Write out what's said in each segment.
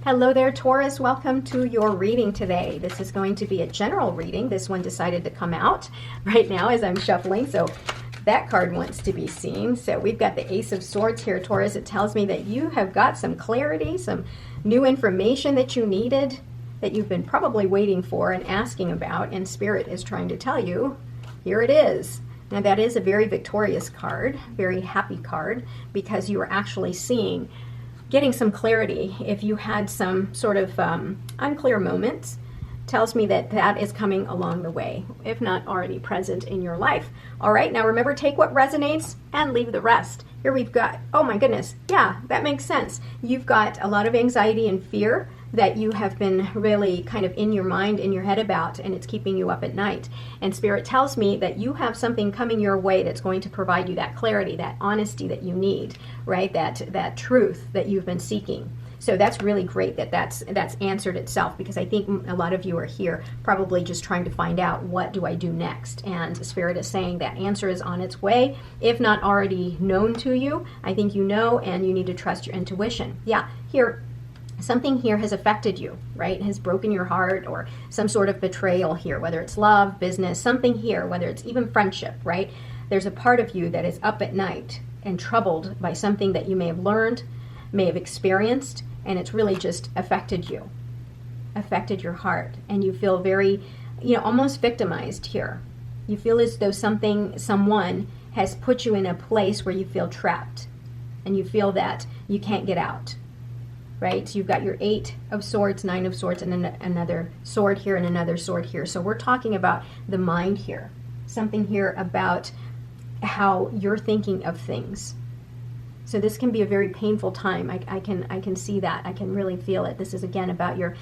Hello there, Taurus. Welcome to your reading today. This is going to be a general reading. This one decided to come out right now as I'm shuffling, so that card wants to be seen. So we've got the Ace of Swords here, Taurus. It tells me that you have got some clarity, some new information that you needed, that you've been probably waiting for and asking about, and Spirit is trying to tell you, here it is. Now that is a very victorious card, very happy card, because you are actually getting some clarity. If you had some sort of unclear moments, tells me that that is coming along the way, if not already present in your life. All right, now remember, take what resonates and leave the rest. Here we've got, oh my goodness, yeah, that makes sense. You've got a lot of anxiety and fear that you have been really kind of in your mind, in your head about, and it's keeping you up at night. And Spirit tells me that you have something coming your way that's going to provide you that clarity, that honesty that you need, right? That truth that you've been seeking. So that's really great that that's answered itself, because I think a lot of you are here probably just trying to find out, what do I do next? And Spirit is saying that answer is on its way, if not already known to you. I think you know, and you need to trust your intuition. Yeah, here, something here has affected you, right? Has broken your heart, or some sort of betrayal here, whether it's love, business, something here, whether it's even friendship, right? There's a part of you that is up at night and troubled by something that you may have learned, may have experienced, and it's really just affected you, affected your heart, and you feel very, almost victimized here. You feel as though someone has put you in a place where you feel trapped, and you feel that you can't get out, right? So you've got your 8 of Swords, 9 of Swords, and another sword here and another sword here. So we're talking about the mind here, something here about how you're thinking of things. So this can be a very painful time. I can see that. I can really feel it. This is again about your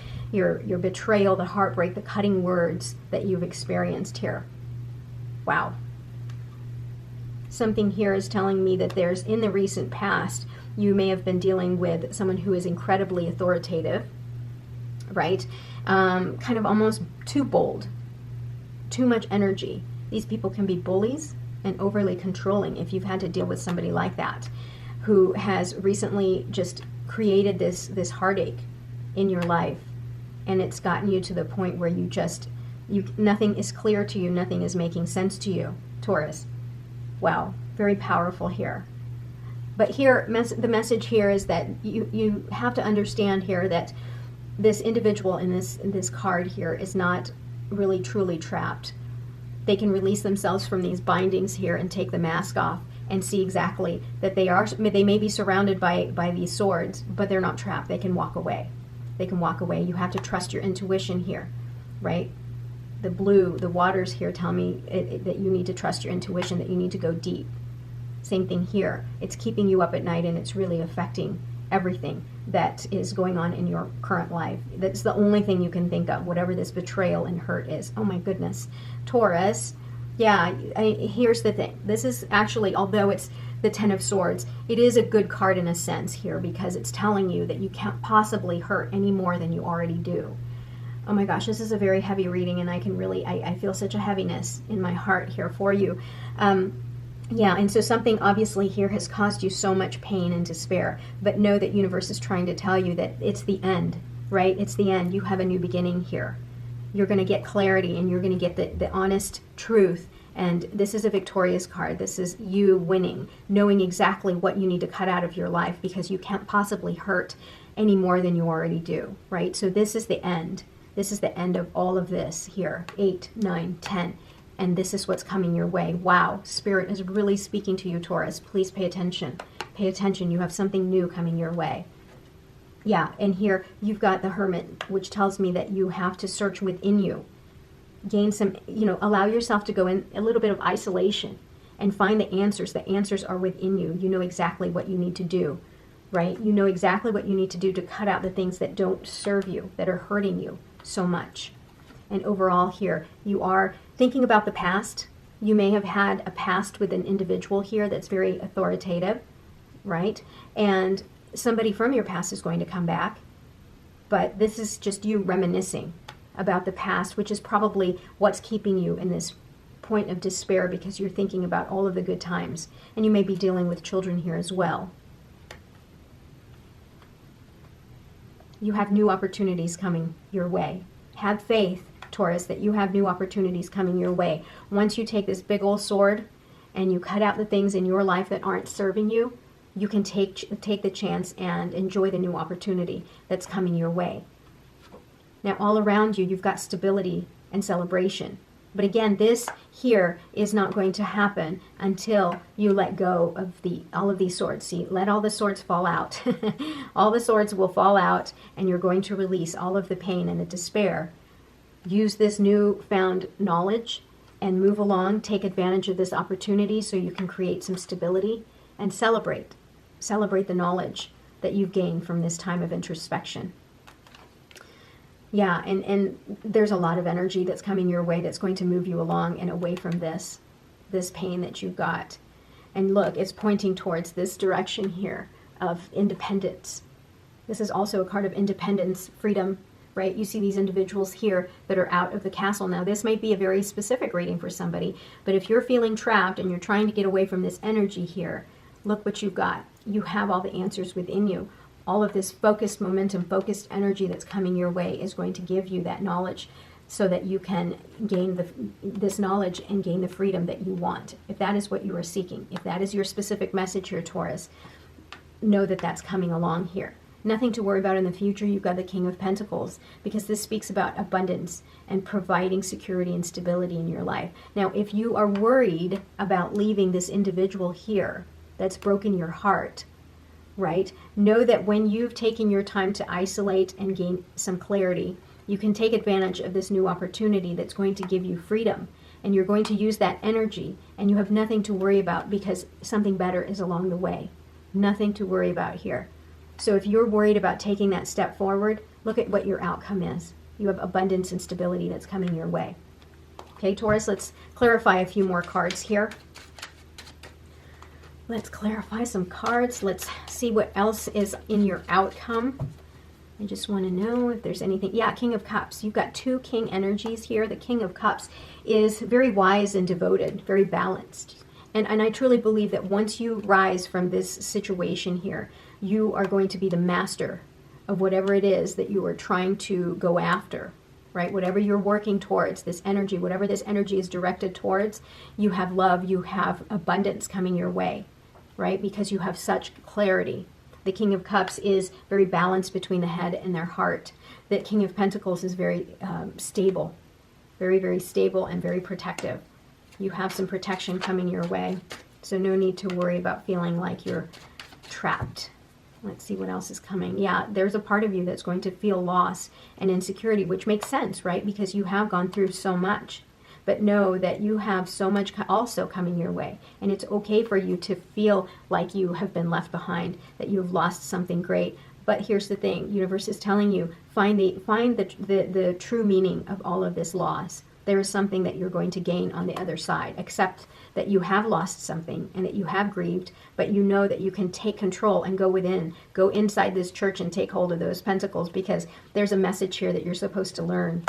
betrayal, the heartbreak, the cutting words that you've experienced here. Wow. Something here is telling me that there's, in the recent past, you may have been dealing with someone who is incredibly authoritative, right? Kind of almost too bold, too much energy. These people can be bullies and overly controlling if you've had to deal with somebody like that, who has recently just created this heartache in your life, and it's gotten you to the point where nothing is clear to you, nothing is making sense to you, Taurus. Wow, very powerful here. But here, the message here is that you have to understand here that this individual in this card here is not really truly trapped. They can release themselves from these bindings here and take the mask off, and see exactly that they may be surrounded by these swords, but they're not trapped. They can walk away. They can walk away. You have to trust your intuition here, right? The waters here tell me that you need to trust your intuition, that you need to go deep. Same thing here. It's keeping you up at night, and it's really affecting everything that is going on in your current life. That's the only thing you can think of, whatever this betrayal and hurt is. Oh my goodness. Taurus. Yeah, here's the thing. This is actually, although it's the 10 of Swords, it is a good card in a sense here, because it's telling you that you can't possibly hurt any more than you already do. Oh my gosh, this is a very heavy reading, and I can really, I feel such a heaviness in my heart here for you. Yeah, and so something obviously here has caused you so much pain and despair, but know that universe is trying to tell you that it's the end, right? It's the end. You have a new beginning here. You're going to get clarity, and you're going to get the honest truth. And this is a victorious card. This is you winning, knowing exactly what you need to cut out of your life, because you can't possibly hurt any more than you already do, right? So this is the end. This is the end of all of this here. 8, 9, 10. And this is what's coming your way. Wow. Spirit is really speaking to you, Taurus. Please pay attention. Pay attention. You have something new coming your way. Yeah, and here you've got the Hermit, which tells me that you have to search within you. Gain some, allow yourself to go in a little bit of isolation and find the answers. The answers are within you. You know exactly what you need to do, right? You know exactly what you need to do to cut out the things that don't serve you, that are hurting you so much. And overall here, you are thinking about the past. You may have had a past with an individual here that's very authoritative, right? And somebody from your past is going to come back, but this is just you reminiscing about the past, which is probably what's keeping you in this point of despair, because you're thinking about all of the good times, and you may be dealing with children here as well. You have new opportunities coming your way. Have faith, Taurus, that you have new opportunities coming your way. Once you take this big old sword and you cut out the things in your life that aren't serving you, you can take the chance and enjoy the new opportunity that's coming your way. Now, all around you, you've got stability and celebration. But again, this here is not going to happen until you let go of all of these swords. See, let all the swords fall out. All the swords will fall out, and you're going to release all of the pain and the despair. Use this newfound knowledge and move along. Take advantage of this opportunity so you can create some stability and celebrate. Celebrate the knowledge that you've gained from this time of introspection. Yeah, and there's a lot of energy that's coming your way that's going to move you along and away from this pain that you've got. And look, it's pointing towards this direction here of independence. This is also a card of independence, freedom, right? You see these individuals here that are out of the castle. Now, this might be a very specific reading for somebody, but if you're feeling trapped and you're trying to get away from this energy here, look what you've got. You have all the answers within you. All of this focused momentum, focused energy that's coming your way is going to give you that knowledge so that you can gain this knowledge and gain the freedom that you want. If that is what you are seeking, if that is your specific message here, Taurus, know that that's coming along here. Nothing to worry about in the future. You've got the King of Pentacles, because this speaks about abundance and providing security and stability in your life. Now, if you are worried about leaving this individual here that's broken your heart, right? Know that when you've taken your time to isolate and gain some clarity, you can take advantage of this new opportunity that's going to give you freedom. And you're going to use that energy, and you have nothing to worry about because something better is along the way. Nothing to worry about here. So if you're worried about taking that step forward, look at what your outcome is. You have abundance and stability that's coming your way. Okay, Taurus, let's clarify a few more cards here. Let's clarify some cards. Let's see what else is in your outcome. I just want to know if there's anything. Yeah, King of Cups. You've got two King energies here. The King of Cups is very wise and devoted, very balanced. And I truly believe that once you rise from this situation here, you are going to be the master of whatever it is that you are trying to go after, right? Whatever you're working towards, this energy, whatever this energy is directed towards, you have love, you have abundance coming your way, right? Because you have such clarity. The King of Cups is very balanced between the head and their heart. The King of Pentacles is very stable, very, very stable and very protective. You have some protection coming your way, so no need to worry about feeling like you're trapped. Let's see what else is coming. Yeah, there's a part of you that's going to feel loss and insecurity, which makes sense, right? Because you have gone through so much. But know that you have so much also coming your way. And it's okay for you to feel like you have been left behind, that you've lost something great. But here's the thing. Universe is telling you, find the true meaning of all of this loss. There is something that you're going to gain on the other side. Accept that you have lost something and that you have grieved, but you know that you can take control and go within, go inside this church and take hold of those pentacles, because there's a message here that you're supposed to learn.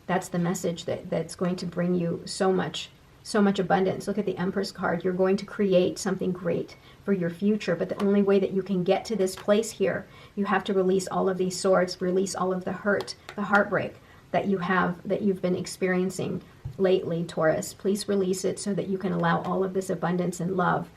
That's the message that's going to bring you so much abundance. Look at the Empress card. You're going to create something great for your future, but the only way that you can get to this place here, you have to release all of these swords, release all of the hurt, the heartbreak that you've been experiencing lately, Taurus. Please release it so that you can allow all of this abundance and love,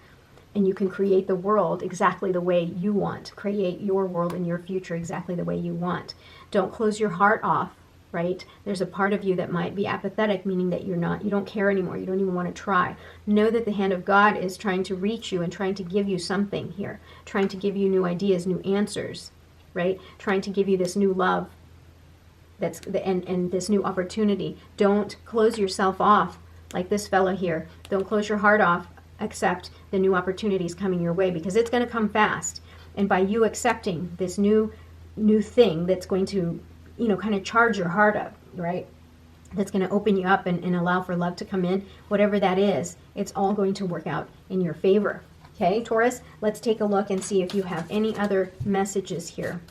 and you can create the world exactly the way you want. Create your world and your future exactly the way you want. Don't close your heart off, right? There's a part of you that might be apathetic, meaning that you don't care anymore. You don't even want to try. Know that the hand of God is trying to reach you and trying to give you something here, trying to give you new ideas, new answers, right? Trying to give you this new love. And this new opportunity. Don't close yourself off like this fellow here. Don't close your heart off. Accept the new opportunities coming your way, because it's going to come fast. And by you accepting this new thing that's going to, kind of charge your heart up, right? That's going to open you up and allow for love to come in. Whatever that is, it's all going to work out in your favor. Okay, Taurus, let's take a look and see if you have any other messages here.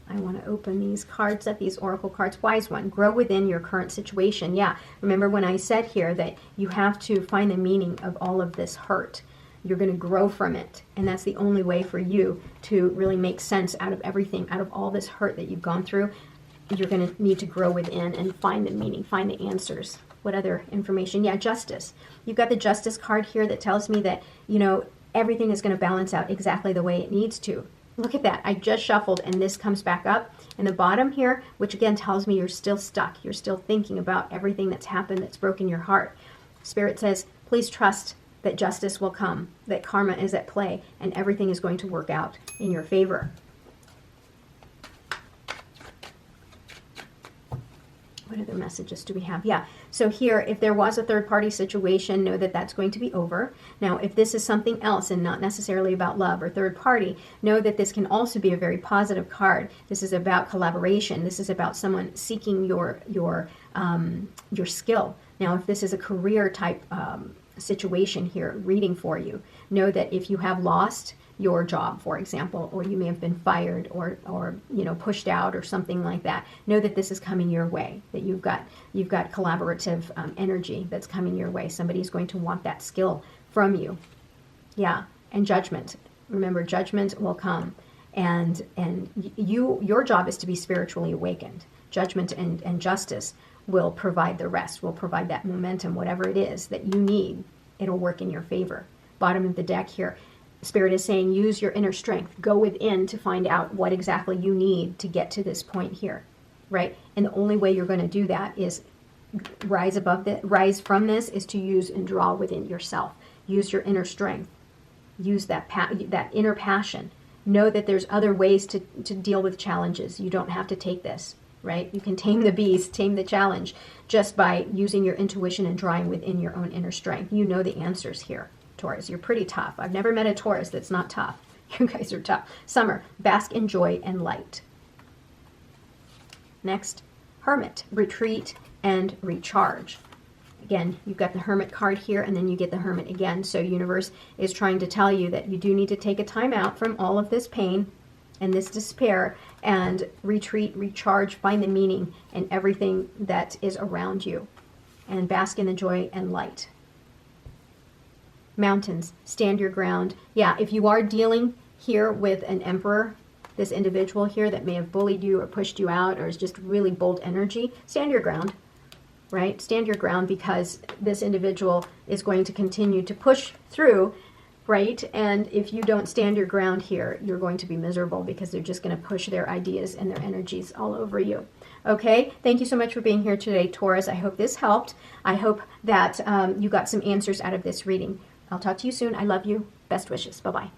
I want to open these cards up, these oracle cards. Wise one, grow within your current situation. Yeah, remember when I said here that you have to find the meaning of all of this hurt. You're going to grow from it. And that's the only way for you to really make sense out of everything, out of all this hurt that you've gone through. You're going to need to grow within and find the meaning, find the answers. What other information? Yeah, justice. You've got the justice card here that tells me that, you know, everything is going to balance out exactly the way it needs to. Look at that. I just shuffled and this comes back up in the bottom here, which again tells me you're still stuck. You're still thinking about everything that's happened that's broken your heart. Spirit says, please trust that justice will come, that karma is at play, and everything is going to work out in your favor. What other messages do we have? Yeah, so here, if there was a third-party situation, know that that's going to be over. Now, if this is something else and not necessarily about love or third party, know that this can also be a very positive card. This is about collaboration. This is about someone seeking your skill. Now, if this is a career type situation here, reading for you, know that if you have lost your job, for example, or you may have been fired or you know, pushed out or something like that, know that this is coming your way, that you've got collaborative energy that's coming your way. Somebody's going to want that skill from you. Yeah, and judgment. Remember, judgment will come, and your job is to be spiritually awakened. Judgment and justice will provide the rest, will provide that momentum, whatever it is that you need. It'll work in your favor. Bottom of the deck here, Spirit is saying use your inner strength. Go within to find out what exactly you need to get to this point here, right? And the only way you're going to do that is rise from this is to use and draw within yourself. Use your inner strength. Use that inner passion. Know that there's other ways to deal with challenges. You don't have to take this, right? You can tame the beast, tame the challenge, just by using your intuition and drawing within your own inner strength. You know the answers here. Taurus, you're pretty tough. I've never met a Taurus that's not tough. You guys are tough. Summer, bask in joy and light. Next, Hermit, retreat and recharge. Again, you've got the Hermit card here, and then you get the Hermit again. So universe is trying to tell you that you do need to take a time out from all of this pain and this despair and retreat, recharge, find the meaning in everything that is around you, and bask in the joy and light. Mountains, stand your ground. Yeah, if you are dealing here with an Emperor, this individual here that may have bullied you or pushed you out or is just really bold energy, stand your ground, right? Stand your ground, because this individual is going to continue to push through, right? And if you don't stand your ground here, you're going to be miserable, because they're just going to push their ideas and their energies all over you. Okay, thank you so much for being here today, Taurus. I hope this helped. I hope that you got some answers out of this reading. I'll talk to you soon. I love you. Best wishes. Bye-bye.